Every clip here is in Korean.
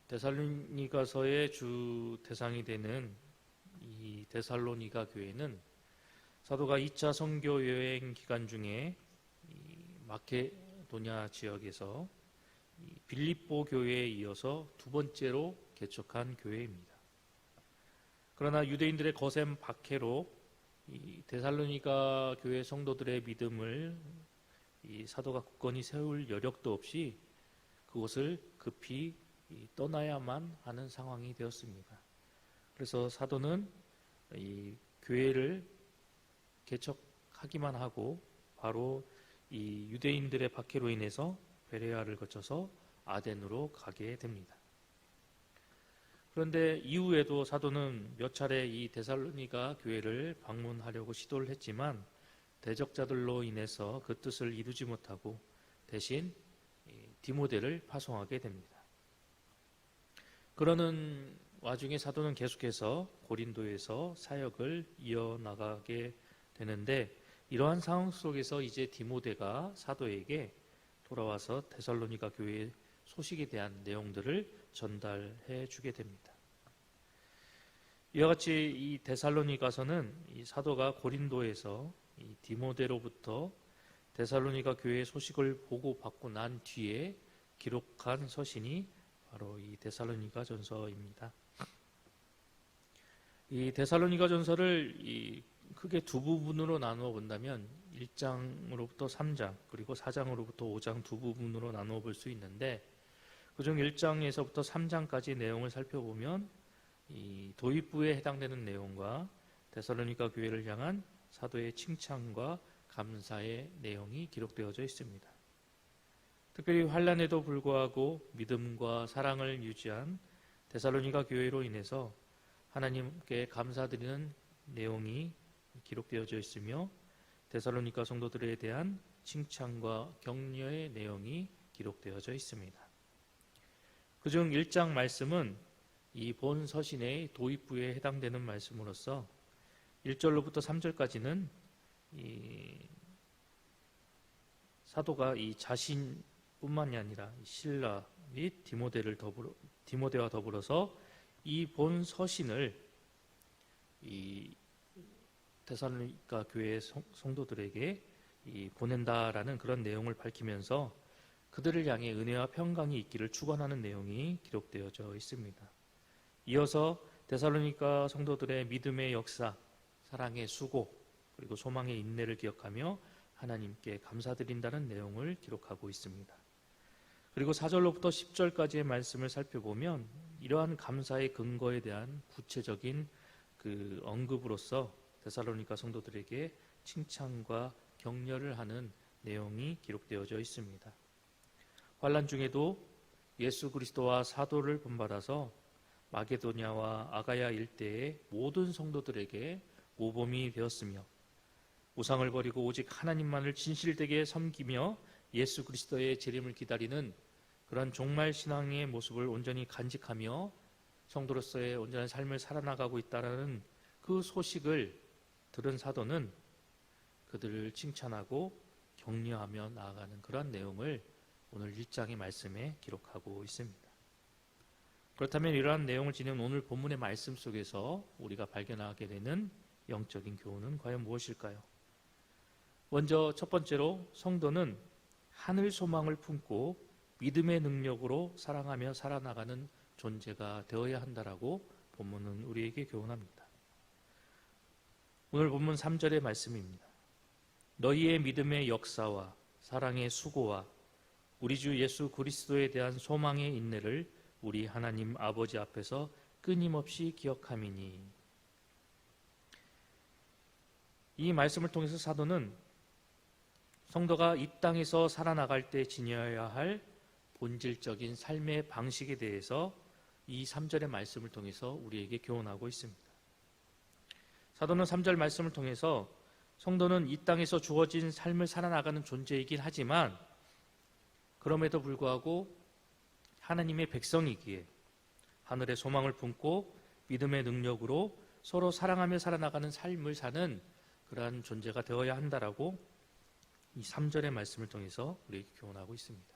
데살로니가서의 주 대상이 되는 이 데살로니가 교회는 사도가 2차 선교 여행 기간 중에 이 마케도냐 지역에서 이 빌립보 교회에 이어서 두 번째로 개척한 교회입니다. 그러나 유대인들의 거센 박해로 이 데살로니가 교회 성도들의 믿음을 이 사도가 굳건히 세울 여력도 없이 그곳을 급히 떠나야만 하는 상황이 되었습니다. 그래서 사도는 이 교회를 개척하기만 하고 바로 이 유대인들의 박해로 인해서 베레아를 거쳐서 아덴으로 가게 됩니다. 그런데 이후에도 사도는 몇 차례 이 데살로니가 교회를 방문하려고 시도를 했지만 대적자들로 인해서 그 뜻을 이루지 못하고 대신 디모데를 파송하게 됩니다. 그러는 와중에 사도는 계속해서 고린도에서 사역을 이어나가게 되는데 이러한 상황 속에서 이제 디모데가 사도에게 돌아와서 데살로니가 교회의 소식에 대한 내용들을 전달해 주게 됩니다. 이와 같이 이 데살로니가서는 이 사도가 고린도에서 이 디모데로부터 데살로니가 교회의 소식을 보고받고 난 뒤에 기록한 서신이 바로 이 데살로니가 전서입니다. 이 데살로니가 전서를 크게 두 부분으로 나누어 본다면 1장으로부터 3장 그리고 4장으로부터 5장 두 부분으로 나누어 볼 수 있는데 그중 1장에서부터 3장까지 내용을 살펴보면 이 도입부에 해당되는 내용과 데살로니가 교회를 향한 사도의 칭찬과 감사의 내용이 기록되어져 있습니다. 특별히 환난에도 불구하고 믿음과 사랑을 유지한 데살로니가 교회로 인해서 하나님께 감사드리는 내용이 기록되어져 있으며 데살로니가 성도들에 대한 칭찬과 격려의 내용이 기록되어져 있습니다. 그중 1장 말씀은 이 본 서신의 도입부에 해당되는 말씀으로서 1절로부터 3절까지는 이 사도가 이 자신뿐만이 아니라 실라 및 디모데와 더불어서 이 본 서신을 이 데살로니가 교회 성도들에게 보낸다라는 그런 내용을 밝히면서 그들을 향해 은혜와 평강이 있기를 축원하는 내용이 기록되어져 있습니다. 이어서 데살로니가 성도들의 믿음의 역사, 사랑의 수고, 그리고 소망의 인내를 기억하며 하나님께 감사드린다는 내용을 기록하고 있습니다. 그리고 4절로부터 10절까지의 말씀을 살펴보면 이러한 감사의 근거에 대한 구체적인 그 언급으로서 데살로니가 성도들에게 칭찬과 격려를 하는 내용이 기록되어져 있습니다. 환난 중에도 예수 그리스도와 사도를 본받아서 마게도냐와 아가야 일대의 모든 성도들에게 모범이 되었으며 우상을 버리고 오직 하나님만을 진실되게 섬기며 예수 그리스도의 재림을 기다리는 그런 종말 신앙의 모습을 온전히 간직하며 성도로서의 온전한 삶을 살아나가고 있다는 그 소식을 들은 사도는 그들을 칭찬하고 격려하며 나아가는 그런 내용을 오늘 1장의 말씀에 기록하고 있습니다. 그렇다면 이러한 내용을 지닌 오늘 본문의 말씀 속에서 우리가 발견하게 되는 영적인 교훈은 과연 무엇일까요? 먼저 첫 번째로 성도는 하늘 소망을 품고 믿음의 능력으로 사랑하며 살아나가는 존재가 되어야 한다라고 본문은 우리에게 교훈합니다. 오늘 본문 3절의 말씀입니다. 너희의 믿음의 역사와 사랑의 수고와 우리 주 예수 그리스도에 대한 소망의 인내를 우리 하나님 아버지 앞에서 끊임없이 기억함이니. 이 말씀을 통해서 사도는 성도가 이 땅에서 살아나갈 때 지녀야 할 본질적인 삶의 방식에 대해서 이 3절의 말씀을 통해서 우리에게 교훈하고 있습니다. 사도는 3절 말씀을 통해서 성도는 이 땅에서 주어진 삶을 살아나가는 존재이긴 하지만 그럼에도 불구하고 하나님의 백성이기에 하늘의 소망을 품고 믿음의 능력으로 서로 사랑하며 살아나가는 삶을 사는 그러한 존재가 되어야 한다라고 이 3절의 말씀을 통해서 우리에게 교훈하고 있습니다.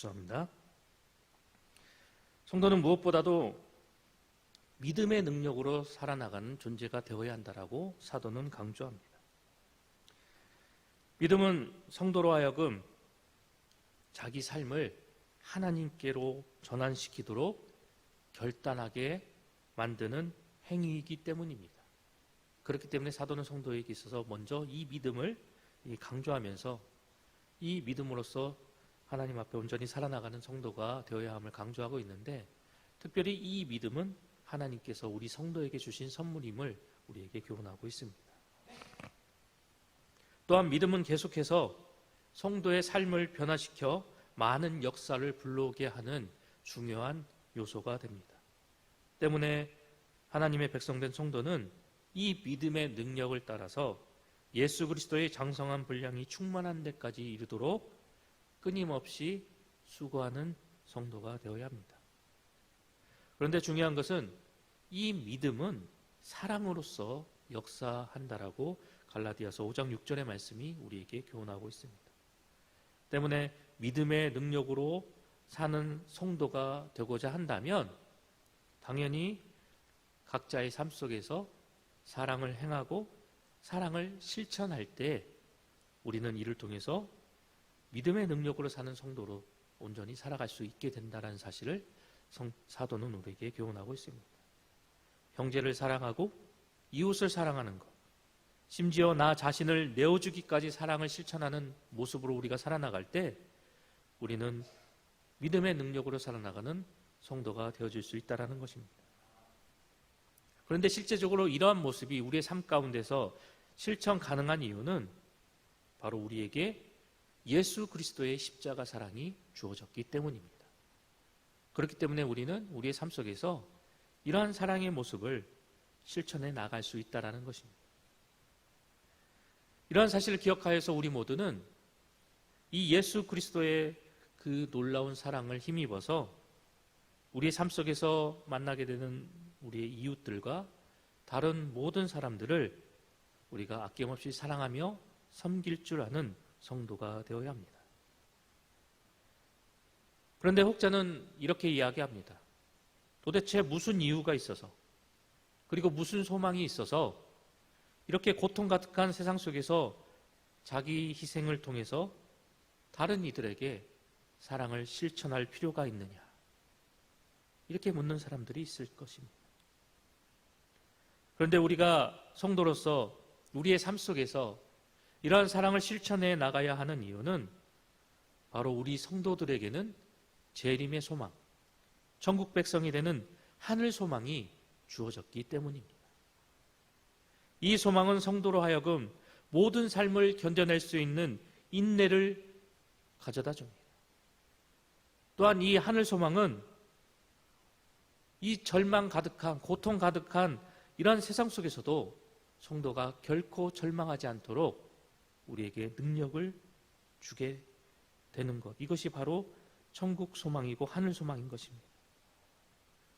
죄송합니다. 성도는 무엇보다도 믿음의 능력으로 살아나가는 존재가 되어야 한다라고 사도는 강조합니다. 믿음은 성도로 하여금 자기 삶을 하나님께로 전환시키도록 결단하게 만드는 행위이기 때문입니다. 그렇기 때문에 사도는 성도에게 있어서 먼저 이 믿음을 강조하면서 이 믿음으로써 하나님 앞에 온전히 살아나가는 성도가 되어야 함을 강조하고 있는데, 특별히 이 믿음은 하나님께서 우리 성도에게 주신 선물임을 우리에게 교훈하고 있습니다. 또한 믿음은 계속해서 성도의 삶을 변화시켜 많은 역사를 불러오게 하는 중요한 요소가 됩니다. 때문에 하나님의 백성된 성도는 이 믿음의 능력을 따라서 예수 그리스도의 장성한 분량이 충만한 데까지 이르도록 끊임없이 수고하는 성도가 되어야 합니다. 그런데 중요한 것은 이 믿음은 사랑으로서 역사한다라고 갈라디아서 5장 6절의 말씀이 우리에게 교훈하고 있습니다. 때문에 믿음의 능력으로 사는 성도가 되고자 한다면 당연히 각자의 삶 속에서 사랑을 행하고 사랑을 실천할 때 우리는 이를 통해서 믿음의 능력으로 사는 성도로 온전히 살아갈 수 있게 된다는 사실을 사도는 우리에게 교훈하고 있습니다. 형제를 사랑하고 이웃을 사랑하는 것, 심지어 나 자신을 내어주기까지 사랑을 실천하는 모습으로 우리가 살아나갈 때 우리는 믿음의 능력으로 살아나가는 성도가 되어질 수 있다는 것입니다. 그런데 실제적으로 이러한 모습이 우리의 삶 가운데서 실천 가능한 이유는 바로 우리에게 예수 그리스도의 십자가 사랑이 주어졌기 때문입니다. 그렇기 때문에 우리는 우리의 삶 속에서 이러한 사랑의 모습을 실천해 나갈 수 있다는 것입니다. 이러한 사실을 기억하여서 우리 모두는 이 예수 그리스도의 그 놀라운 사랑을 힘입어서 우리의 삶 속에서 만나게 되는 우리의 이웃들과 다른 모든 사람들을 우리가 아낌없이 사랑하며 섬길 줄 아는 성도가 되어야 합니다. 그런데 혹자는 이렇게 이야기합니다. 도대체 무슨 이유가 있어서, 그리고 무슨 소망이 있어서 이렇게 고통 가득한 세상 속에서 자기 희생을 통해서 다른 이들에게 사랑을 실천할 필요가 있느냐, 이렇게 묻는 사람들이 있을 것입니다. 그런데 우리가 성도로서 우리의 삶 속에서 이러한 사랑을 실천해 나가야 하는 이유는 바로 우리 성도들에게는 재림의 소망, 천국 백성이 되는 하늘 소망이 주어졌기 때문입니다. 이 소망은 성도로 하여금 모든 삶을 견뎌낼 수 있는 인내를 가져다 줍니다. 또한 이 하늘 소망은 이 절망 가득한, 고통 가득한 이러한 세상 속에서도 성도가 결코 절망하지 않도록 우리에게 능력을 주게 되는 것, 이것이 바로 천국 소망이고 하늘 소망인 것입니다.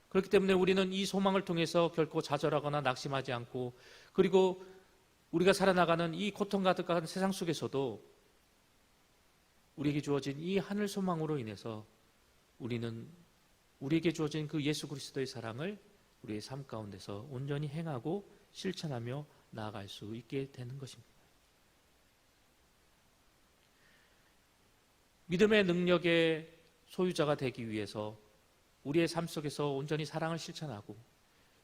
그렇기 때문에 우리는 이 소망을 통해서 결코 좌절하거나 낙심하지 않고, 그리고 우리가 살아나가는 이 고통 가득한 세상 속에서도 우리에게 주어진 이 하늘 소망으로 인해서 우리는 우리에게 주어진 그 예수 그리스도의 사랑을 우리의 삶 가운데서 온전히 행하고 실천하며 나아갈 수 있게 되는 것입니다. 믿음의 능력의 소유자가 되기 위해서 우리의 삶 속에서 온전히 사랑을 실천하고,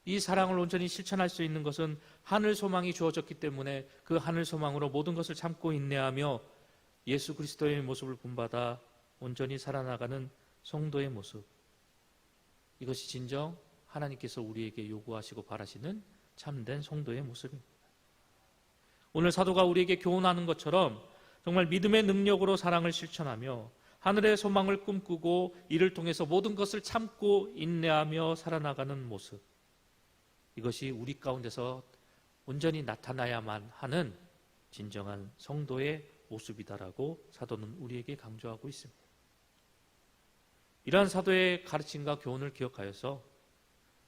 이 사랑을 온전히 실천할 수 있는 것은 하늘 소망이 주어졌기 때문에 그 하늘 소망으로 모든 것을 참고 인내하며 예수 그리스도의 모습을 본받아 온전히 살아나가는 성도의 모습, 이것이 진정 하나님께서 우리에게 요구하시고 바라시는 참된 성도의 모습입니다. 오늘 사도가 우리에게 교훈하는 것처럼 정말 믿음의 능력으로 사랑을 실천하며 하늘의 소망을 꿈꾸고 이를 통해서 모든 것을 참고 인내하며 살아나가는 모습, 이것이 우리 가운데서 온전히 나타나야만 하는 진정한 성도의 모습이다라고 사도는 우리에게 강조하고 있습니다. 이러한 사도의 가르침과 교훈을 기억하여서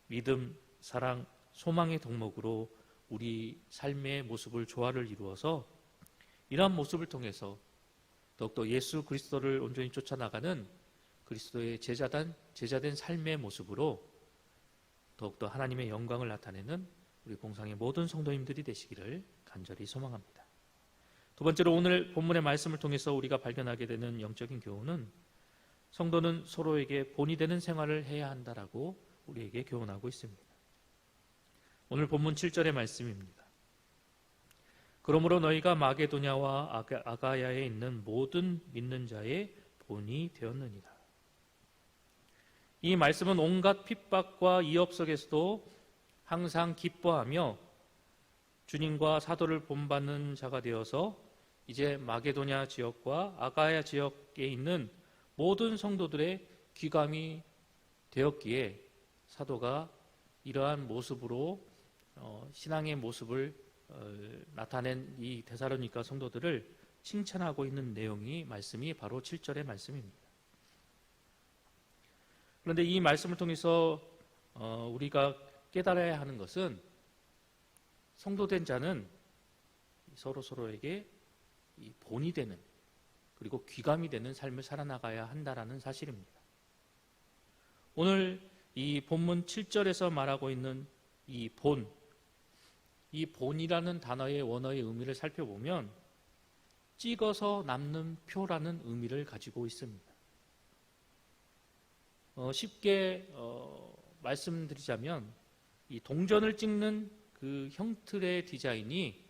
믿음, 사랑, 소망의 덕목으로 우리 삶의 모습을 조화를 이루어서 이러한 모습을 통해서 더욱더 예수 그리스도를 온전히 쫓아나가는 그리스도의 제자된 삶의 모습으로 더욱더 하나님의 영광을 나타내는 우리 공상의 모든 성도님들이 되시기를 간절히 소망합니다. 두 번째로 오늘 본문의 말씀을 통해서 우리가 발견하게 되는 영적인 교훈은 성도는 서로에게 본이 되는 생활을 해야 한다라고 우리에게 교훈하고 있습니다. 오늘 본문 7절의 말씀입니다. 그러므로 너희가 마게도냐와 아가야에 있는 모든 믿는 자의 본이 되었느니라. 이 말씀은 온갖 핍박과 위협 속에서도 항상 기뻐하며 주님과 사도를 본받는 자가 되어서 이제 마게도냐 지역과 아가야 지역에 있는 모든 성도들의 귀감이 되었기에 사도가 이러한 모습으로 신앙의 모습을 나타낸 이 데살로니가 성도들을 칭찬하고 있는 내용이 말씀이 바로 7절의 말씀입니다. 그런데 이 말씀을 통해서 우리가 깨달아야 하는 것은 성도된 자는 서로에게 본이 되는 그리고 귀감이 되는 삶을 살아나가야 한다라는 사실입니다. 오늘 이 본문 7절에서 말하고 있는 이 본이라는 단어의 원어의 의미를 살펴보면 찍어서 남는 표라는 의미를 가지고 있습니다. 쉽게 말씀드리자면 이 동전을 찍는 그 형틀의 디자인이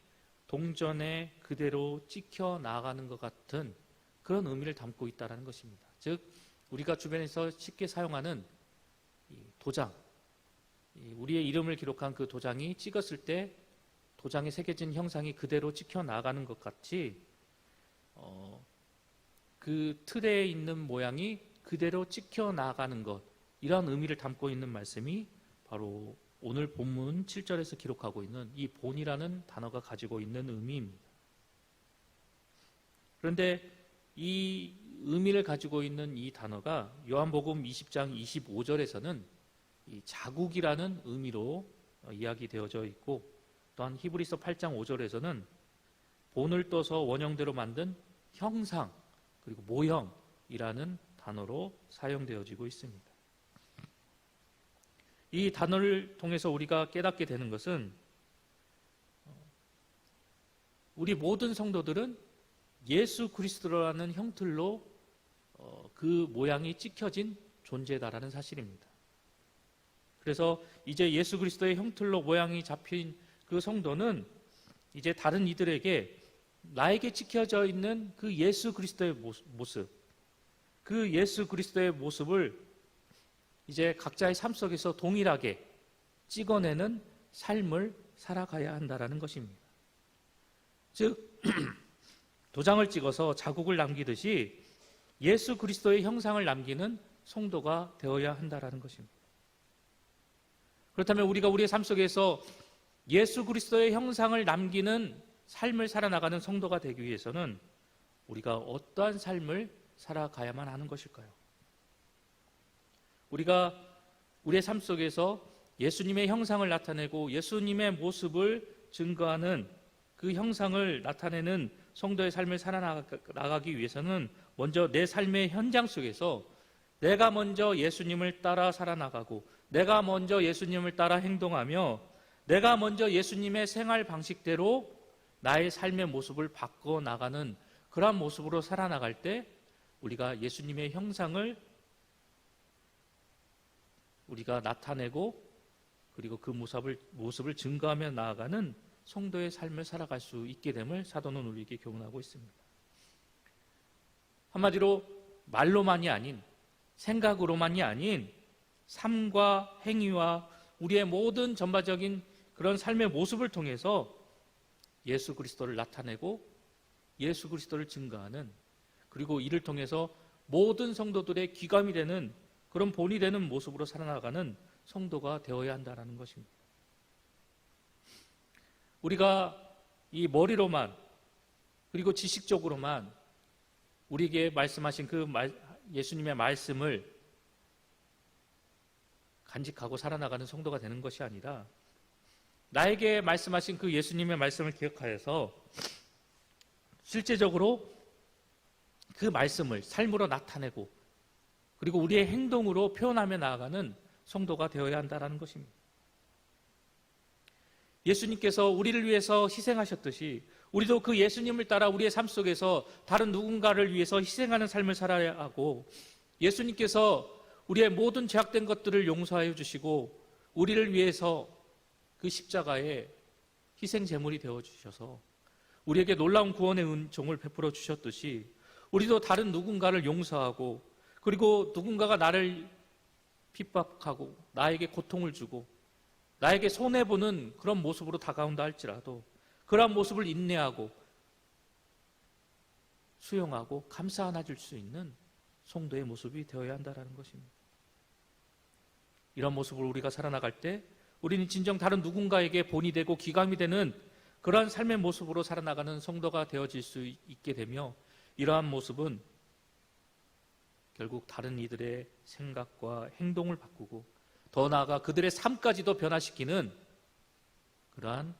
동전에 그대로 찍혀 나가는 것 같은 그런 의미를 담고 있다는 것입니다. 즉 우리가 주변에서 쉽게 사용하는 이 도장, 우리의 이름을 기록한 그 도장이 찍었을 때 도장에 새겨진 형상이 그대로 찍혀 나가는 것 같이 그 틀에 있는 모양이 그대로 찍혀 나가는 것, 이러한 의미를 담고 있는 말씀이 바로 오늘 본문 7절에서 기록하고 있는 이 본이라는 단어가 가지고 있는 의미입니다. 그런데 이 의미를 가지고 있는 이 단어가 요한복음 20장 25절에서는 이 자국이라는 의미로 이야기되어져 있고, 또한 히브리서 8장 5절에서는 본을 떠서 원형대로 만든 형상 그리고 모형이라는 단어로 사용되어지고 있습니다. 이 단어를 통해서 우리가 깨닫게 되는 것은 우리 모든 성도들은 예수 그리스도라는 형틀로 그 모양이 찍혀진 존재다라는 사실입니다. 그래서 이제 예수 그리스도의 형틀로 모양이 잡힌 그 성도는 이제 다른 이들에게 나에게 찍혀져 있는 그 예수 그리스도의 모습, 그 예수 그리스도의 모습을 이제 각자의 삶 속에서 동일하게 찍어내는 삶을 살아가야 한다라는 것입니다. 즉 도장을 찍어서 자국을 남기듯이 예수 그리스도의 형상을 남기는 성도가 되어야 한다라는 것입니다. 그렇다면 우리가 우리의 삶 속에서 예수 그리스도의 형상을 남기는 삶을 살아나가는 성도가 되기 위해서는 우리가 어떠한 삶을 살아가야만 하는 것일까요? 우리가 우리의 삶 속에서 예수님의 형상을 나타내고 예수님의 모습을 증거하는 그 형상을 나타내는 성도의 삶을 살아나가기 위해서는 먼저 내 삶의 현장 속에서 내가 먼저 예수님을 따라 살아나가고, 내가 먼저 예수님을 따라 행동하며, 내가 먼저 예수님의 생활 방식대로 나의 삶의 모습을 바꿔나가는 그러한 모습으로 살아나갈 때 우리가 예수님의 형상을 우리가 나타내고, 그리고 그 모습을 증거하며 나아가는 성도의 삶을 살아갈 수 있게 됨을 사도는 우리에게 교훈하고 있습니다. 한마디로 말로만이 아닌, 생각으로만이 아닌 삶과 행위와 우리의 모든 전반적인 그런 삶의 모습을 통해서 예수 그리스도를 나타내고 예수 그리스도를 증거하는, 그리고 이를 통해서 모든 성도들의 귀감이 되는 그런 본이 되는 모습으로 살아나가는 성도가 되어야 한다는 것입니다. 우리가 이 머리로만 그리고 지식적으로만 우리에게 말씀하신 그 예수님의 말씀을 간직하고 살아나가는 성도가 되는 것이 아니라, 나에게 말씀하신 그 예수님의 말씀을 기억하여서 실제적으로 그 말씀을 삶으로 나타내고, 그리고 우리의 행동으로 표현하며 나아가는 성도가 되어야 한다는 것입니다. 예수님께서 우리를 위해서 희생하셨듯이 우리도 그 예수님을 따라 우리의 삶 속에서 다른 누군가를 위해서 희생하는 삶을 살아야 하고, 예수님께서 우리의 모든 죄악된 것들을 용서하여 주시고 우리를 위해서 그 십자가에 희생 제물이 되어 주셔서 우리에게 놀라운 구원의 은총을 베풀어 주셨듯이 우리도 다른 누군가를 용서하고, 그리고 누군가가 나를 핍박하고 나에게 고통을 주고 나에게 손해보는 그런 모습으로 다가온다 할지라도 그러한 모습을 인내하고 수용하고 감사 안아줄 수 있는 성도의 모습이 되어야 한다는 것입니다. 이런 모습을 우리가 살아나갈 때 우리는 진정 다른 누군가에게 본이 되고 기감이 되는 그러한 삶의 모습으로 살아나가는 성도가 되어질 수 있게 되며, 이러한 모습은 결국 다른 이들의 생각과 행동을 바꾸고 더 나아가 그들의 삶까지도 변화시키는 그러한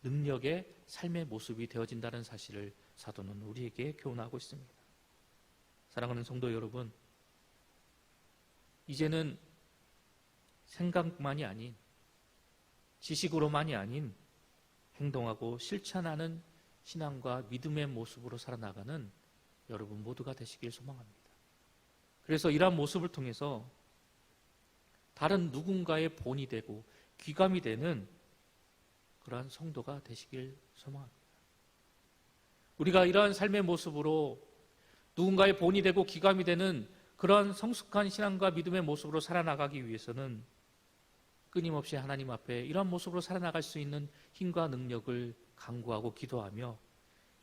능력의 삶의 모습이 되어진다는 사실을 사도는 우리에게 교훈하고 있습니다. 사랑하는 성도 여러분, 이제는 생각만이 아닌, 지식으로만이 아닌 행동하고 실천하는 신앙과 믿음의 모습으로 살아나가는 여러분 모두가 되시길 소망합니다. 그래서 이러한 모습을 통해서 다른 누군가의 본이 되고 귀감이 되는 그러한 성도가 되시길 소망합니다. 우리가 이러한 삶의 모습으로 누군가의 본이 되고 귀감이 되는 그러한 성숙한 신앙과 믿음의 모습으로 살아나가기 위해서는 끊임없이 하나님 앞에 이러한 모습으로 살아나갈 수 있는 힘과 능력을 간구하고 기도하며,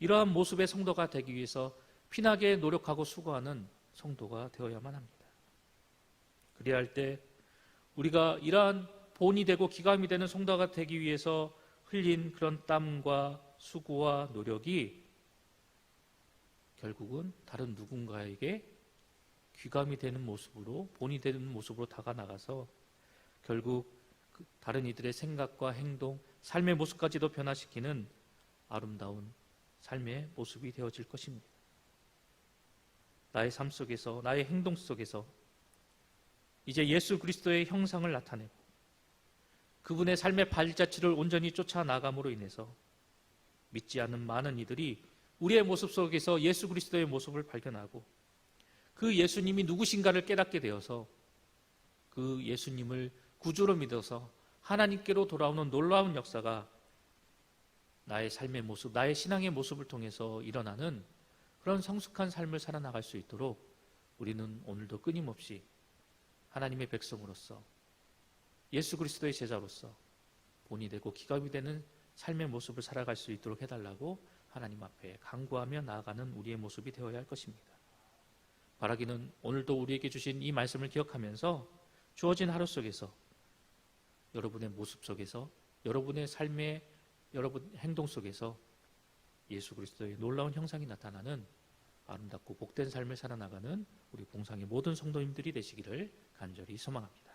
이러한 모습의 성도가 되기 위해서 피나게 노력하고 수고하는 성도가 되어야만 합니다. 그래야 할 때 우리가 이러한 본이 되고 기감이 되는 성도가 되기 위해서 흘린 그런 땀과 수고와 노력이 결국은 다른 누군가에게 귀감이 되는 모습으로, 본이 되는 모습으로 다가나가서 결국 다른 이들의 생각과 행동, 삶의 모습까지도 변화시키는 아름다운 삶의 모습이 되어질 것입니다. 나의 삶 속에서, 나의 행동 속에서 이제 예수 그리스도의 형상을 나타내고 그분의 삶의 발자취를 온전히 쫓아나감으로 인해서 믿지 않는 많은 이들이 우리의 모습 속에서 예수 그리스도의 모습을 발견하고 그 예수님이 누구신가를 깨닫게 되어서 그 예수님을 구주로 믿어서 하나님께로 돌아오는 놀라운 역사가 나의 삶의 모습, 나의 신앙의 모습을 통해서 일어나는 그런 성숙한 삶을 살아나갈 수 있도록 우리는 오늘도 끊임없이 하나님의 백성으로서 예수 그리스도의 제자로서 본이 되고 기감이 되는 삶의 모습을 살아갈 수 있도록 해달라고 하나님 앞에 간구하며 나아가는 우리의 모습이 되어야 할 것입니다. 바라기는 오늘도 우리에게 주신 이 말씀을 기억하면서 주어진 하루 속에서 여러분의 모습 속에서, 여러분의 삶의 여러분 행동 속에서 예수 그리스도의 놀라운 형상이 나타나는 아름답고 복된 삶을 살아나가는 우리 봉상의 모든 성도님들이 되시기를 간절히 소망합니다.